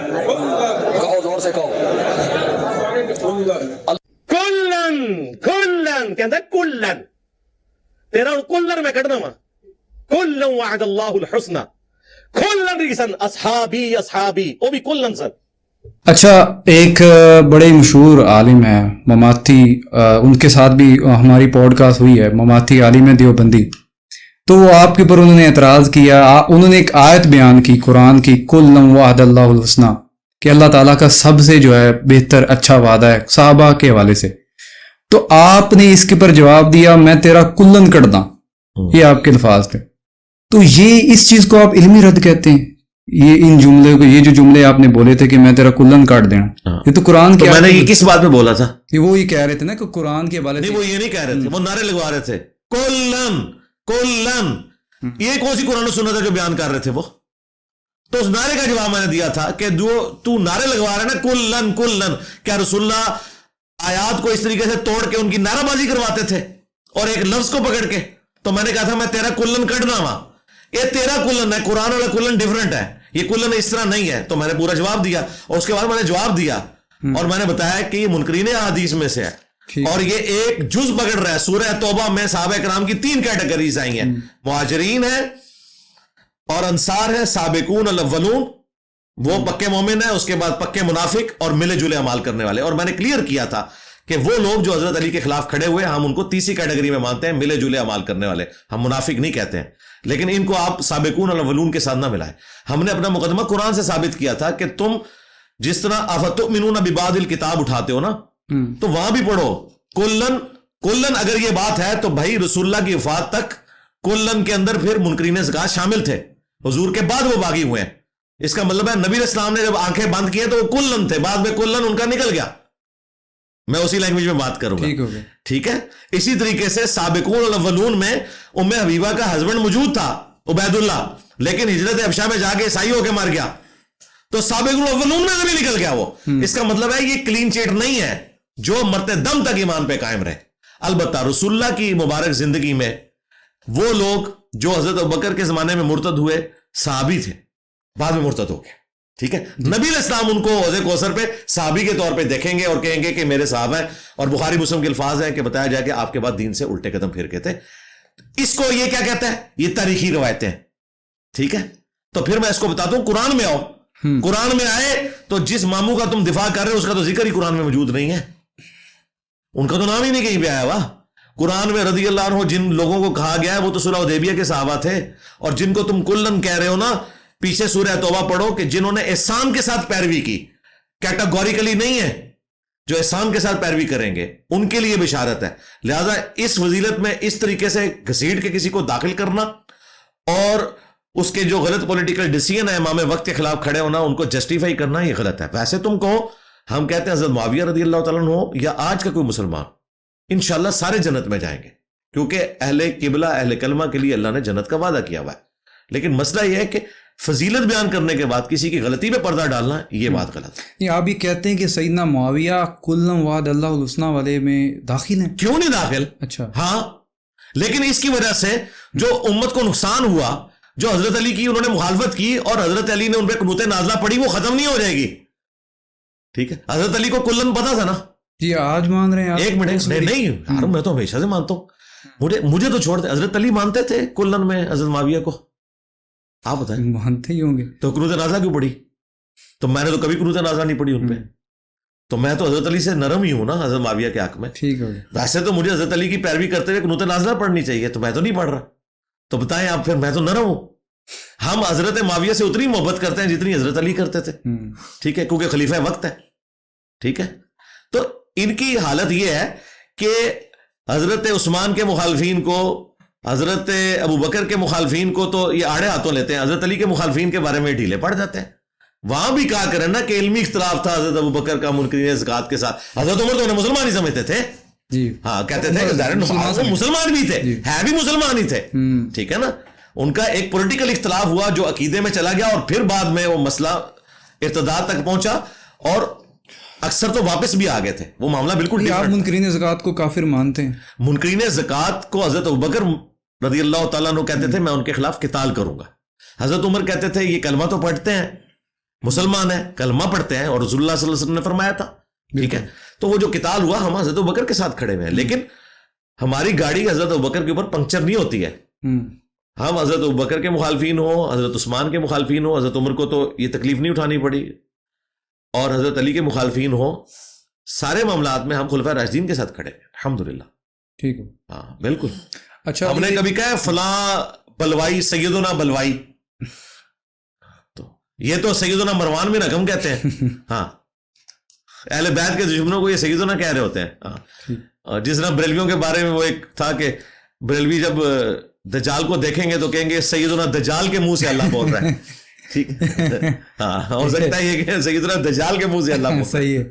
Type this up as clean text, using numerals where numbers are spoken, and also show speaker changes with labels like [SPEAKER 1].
[SPEAKER 1] کہو زور سے کہو
[SPEAKER 2] کلن کہندا کلن تیرا کلن میں کڈنا وا کلن وعد اللہ الحسنى کلن ریسن اصحابی اصحابی وہ بھی کلن سن.
[SPEAKER 3] اچھا، ایک بڑے مشہور عالم ہیں مماتی، ان کے ساتھ بھی ہماری پوڈ کاسٹ ہوئی ہے، مماتی عالم دیوبندی. تو وہ آپ کے اوپر انہوں نے اعتراض کیا، انہوں نے ایک آیت بیان کی قرآن کی، کُلًا وعد اللہ الحسنى، کہ اللہ تعالیٰ کا سب سے جو ہے بہتر اچھا وعدہ ہے صحابہ کے حوالے سے. تو آپ نے اس کے پر جواب دیا میں تیرا کلن کر داں، یہ آپ کے الفاظ تھے. تو یہ اس چیز کو آپ علمی رد کہتے ہیں؟ یہ ان جملے کو، یہ جو جملے آپ نے بولے تھے کہ میں تیرا کلن کاٹ دینا، یہ تو قرآن کی،
[SPEAKER 4] میں نے یہ کس بات میں بولا تھا؟
[SPEAKER 3] وہ یہ کہہ رہے تھے نا کہ قرآن کے حوالے سے.
[SPEAKER 4] نہیں، وہ یہ نہیں کہہ رہے تھے، وہ نعرے لگوا رہے تھے کلن کلن. یہ کون سی قرآن و سنت ہے جو بیان کر رہے تھے وہ؟ تو اس نعرے کا جواب میں نے دیا تھا کہ جو تو نعرے لگوا رہا ہے نا کلن کلن، کیا رسول اللہ آیات کو اس طریقے سے توڑ کے ان کی نعرہ بازی کرواتے تھے اور ایک لفظ کو پکڑ کے؟ تو میں نے کہا تھا میں تیرا کلن کٹنا وا، یہ تیرا کلن ہے، قرآن والا کلن ڈیفرنٹ ہے، یہ کلن اس طرح نہیں ہے. تو میں نے پورا جواب دیا اور اس کے بعد میں نے جواب دیا اور میں نے بتایا کہ یہ منکرین احادیث میں سے ہے اور یہ ایک جز پکڑ رہا ہے. سورہ توبہ میں صحابہ کرام کی 3 کیٹیگریز آئی ہیں، مہاجرین ہیں اور انصار ہیں، سابقون الاولون وہ پکے مومن ہیں، اس کے بعد پکے منافق اور ملے جلے اعمال کرنے والے. اور میں نے کلیئر کیا تھا کہ وہ لوگ جو حضرت علی کے خلاف کھڑے ہوئے ہم ان کو تیسری کیٹیگری میں مانتے ہیں، ملے جلے اعمال کرنے والے، ہم منافق نہیں کہتے ہیں. لیکن ان کو آپ سابقون الاولون کے ساتھ نہ ملائیں. ہم نے اپنا مقدمہ قرآن سے ثابت کیا تھا کہ تم جس طرح افتؤمنون ببعض الکتاب اٹھاتے ہو نا، تو وہاں بھی پڑھو کلن کلن. اگر یہ بات ہے تو بھائی رسول اللہ کی وفات تک کلن کے اندر پھر منکرین زکات شامل تھے، حضور کے بعد وہ باغی ہوئے ہیں. اس کا مطلب ہے نبی علیہ السلام نے جب آنکھیں بند کی ہیں تو وہ کلن تھے، بعد میں کلن ان کا نکل گیا. میں اسی لینگویج میں بات کروں گا، ٹھیک ہے؟ اسی طریقے سے سابقون الاولون میں ام حبیبہ کا ہسبینڈ موجود تھا عبید اللہ، لیکن ہجرت حبشہ میں جا کے عیسائی ہو کے مر گیا، تو سابقون الاولون میں سے بھی نکل گیا وہ. اس کا مطلب ہے یہ کلین چیٹ نہیں ہے جو مرتے دم تک ایمان پہ قائم رہے. البتہ رسول اللہ کی مبارک زندگی میں وہ لوگ جو حضرت ابوبکر کے زمانے میں مرتد ہوئے صحابی تھے، بعد میں مرتد ہو گئے، ٹھیک ہے؟ نبی علیہ السلام ان کو حوض کوثر پہ صحابی کے طور پہ دیکھیں گے اور کہیں گے کہ میرے صحابہ ہیں. اور بخاری مسلم کے الفاظ ہیں کہ بتایا جائے کہ آپ کے بعد دین سے الٹے قدم پھر کے تھے. اس کو یہ کیا کہتا ہے؟ یہ تاریخی روایتیں ہیں، ٹھیک ہے؟ تو پھر میں اس کو بتاتا ہوں، قرآن میں آؤ، قرآن میں آئے تو جس ماموں کا تم دفاع کر رہے ہو اس کا تو ذکر ہی قرآن میں موجود نہیں ہے، ان کا تو نام ہی نہیں کہیں پہ آیا ہوا. قرآن میں رضی اللہ عنہ جن لوگوں کو کہا گیا ہے وہ تو صلح حدیبیہ کے صحابہ تھے، اور جن کو تم کلن کہہ رہے ہو نا، پیچھے سورہ توبہ پڑھو کہ جنہوں نے احسان کے ساتھ پیروی کی، کیٹاگوریکلی نہیں ہے، جو احسان کے ساتھ پیروی کریں گے ان کے لیے بشارت ہے. لہذا اس فضیلت میں اس طریقے سے گھسیٹ کے کسی کو داخل کرنا اور اس کے جو غلط پولیٹیکل ڈیسیژن ہے امام وقت کے خلاف کھڑے ہونا، ان کو جسٹیفائی کرنا، یہ غلط ہے. ویسے تم کہو، ہم کہتے ہیں حضرت معاویہ رضی اللہ تعالیٰ عنہ یا آج کا کوئی مسلمان انشاءاللہ سارے جنت میں جائیں گے، کیونکہ اہل قبلہ اہل کلمہ کے لیے اللہ نے جنت کا وعدہ کیا ہوا ہے. لیکن مسئلہ یہ ہے کہ فضیلت بیان کرنے کے بعد کسی کی غلطی پہ پردہ ڈالنا، یہ بات غلط ہے.
[SPEAKER 3] یہ آپ یہ کہتے ہیں کہ سیدنا معاویہ کلن وعد اللہ الحسنى والے میں داخل ہیں؟
[SPEAKER 4] کیوں نہیں داخل؟
[SPEAKER 3] اچھا،
[SPEAKER 4] ہاں، لیکن اس کی وجہ سے جو امت کو نقصان ہوا، جو حضرت علی کی انہوں نے مخالفت کی اور حضرت علی نے ان پہ قنوت نازلہ پڑھی، وہ ختم نہیں ہو جائے گی، ٹھیک ہے؟ حضرت علی کو کلن پتا تھا نا.
[SPEAKER 3] جی آج مان رہے ہیں آپ؟
[SPEAKER 4] ایک منٹ، نہیں یار، میں تو ہمیشہ سے مانتا ہوں، مجھے تو چھوڑ دیں. حضرت علی مانتے تھے کلن میں حضرت معاویہ کو؟ آپ بتائیں.
[SPEAKER 3] مانتے ہی ہوں گے.
[SPEAKER 4] تو قنوت نازلہ کیوں پڑھی؟ تو میں نے تو کبھی قنوت نازلہ نہیں پڑھی ان پہ. تو میں تو حضرت علی سے نرم ہی ہوں نا حضرت معاویہ کے حق میں.
[SPEAKER 3] ٹھیک ہے،
[SPEAKER 4] ویسے تو مجھے حضرت علی کی پیروی کرتے ہوئے قنوت نازلہ پڑھنی چاہیے، تو میں تو نہیں پڑھ رہا. تو بتائیں آپ، پھر میں تو نرم ہوں. ہم حضرت معاویہ سے اتنی محبت کرتے ہیں جتنی حضرت علی کرتے تھے، ٹھیک ہے؟ کیونکہ خلیفہ وقت ہے، ٹھیک ہے؟ تو ان کی حالت یہ ہے کہ حضرت عثمان کے مخالفین کو، حضرت ابوبکر کے مخالفین کو تو یہ آڑے ہاتھوں لیتے ہیں، حضرت علی کے مخالفین کے بارے میں ڈھیلے پڑ جاتے ہیں. وہاں بھی کہا کریں نا کہ علمی اختلاف تھا حضرت ابوبکر کا منکرین زکات کے ساتھ. حضرت عمر تو انہیں مسلمان ہی سمجھتے تھے،
[SPEAKER 3] جی
[SPEAKER 4] ہاں، کہتے تھے کہ مسلمان بھی تھے، ہے بھی مسلمان ہی تھے، ٹھیک ہے نا؟ ان کا ایک پولیٹیکل اختلاف ہوا جو عقیدے میں چلا گیا، اور پھر بعد میں وہ مسئلہ ارتداد تک پہنچا اور اکثر تو واپس بھی آ گئے تھے. وہ معاملہ بالکل.
[SPEAKER 3] آپ منکرین زکات کو کافر مانتے ہیں؟
[SPEAKER 4] منکرین زکات کو حضرت ابوبکر رضی اللہ تعالیٰ عنہ کہتے تھے میں ان کے خلاف قتال کروں گا. حضرت عمر کہتے تھے یہ کلمہ تو پڑھتے ہیں مسلمان ہیں, کلمہ پڑھتے ہیں, اور رسول اللہ صلی اللہ علیہ وسلم نے فرمایا تھا. ٹھیک ہے, تو وہ جو قتال ہوا ہم حضرت ابوبکر کے ساتھ کھڑے ہوئے ہیں, لیکن ہماری گاڑی حضرت ابوبکر کے اوپر پنکچر نہیں ہوتی ہے. ہم حضرت ابوبکر کے مخالفین ہوں, حضرت عثمان کے مخالفین ہوں, حضرت عمر کو تو یہ تکلیف نہیں اٹھانی پڑی, اور حضرت علی کے مخالفین ہوں, سارے معاملات میں ہم خلفائے راشدین کے ساتھ کھڑے ہیں الحمدللہ.
[SPEAKER 3] ٹھیک ہے,
[SPEAKER 4] ہاں بالکل.
[SPEAKER 3] اچھا,
[SPEAKER 4] ہم نے کبھی کہا فلاں بلوائی سیدنا بلوائی, تو یہ تو سیدنا مروان بن حکم کہتے ہیں. ہاں, اہل بیت کے دشمنوں کو یہ سیدنا کہہ رہے ہوتے ہیں. ہاں, جس طرح بریلویوں کے بارے میں وہ ایک تھا کہ بریلوی جب دجال کو دیکھیں گے تو کہیں گے سیدنا دجال کے منہ سے اللہ بول رہا ہے. ٹھیک, ہاں ہو سکتا ہے یہ کہ سیدنا دجال کے منہ سے اللہ بول رہا ہے.
[SPEAKER 3] صحیح ہے.